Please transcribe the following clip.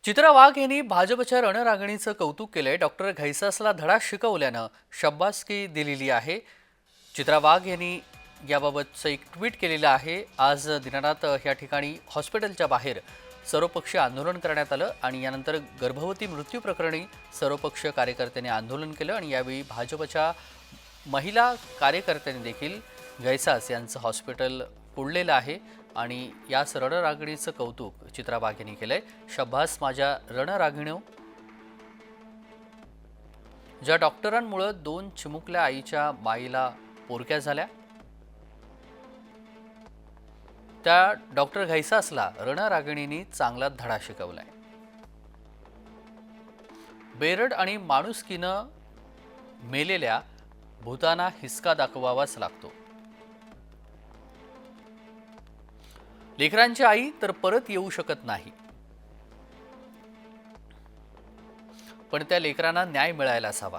चित्रा वाघ यांनी भाजपच्या रणरागिणीचं कौतुक केलंय। डॉक्टर घैसासला धडा शिकवल्यानं शब्बासकी दिलेली आहे। चित्रा वाघ यांनी याबाबतचं एक ट्विट केलेलं आहे। आज दिनानाथ या ठिकाणी हॉस्पिटलच्या बाहेर सर्वपक्षीय आंदोलन करण्यात आलं आणि यानंतर गर्भवती मृत्यू प्रकरणी सर्वपक्षीय कार्यकर्त्यांनी आंदोलन केलं आणि यावेळी भाजपच्या महिला कार्यकर्त्यांनी देखील घैसास यांचं हॉस्पिटल फोडलेलं आहे आणि या रणरागिणीचं कौतुक चित्रा वाघ यांनी केलंय। शब्बास माझ्या रणरागिणीनो, ज्या डॉक्टरांमुळे 2 चिमुकल्या आईच्या माईला पोरक्या झाल्या, त्या डॉक्टर घैसासला रणरागिणींनी चांगला धडा शिकवलाय। बेरड आणि माणुसकीनं मेलेल्या भूतांना हिसका दाखवावाच लागतो। लेकरांची आई तर परत येऊ शकत नाही, पण त्या लेकरांना न्याय मिळायलाच हवा।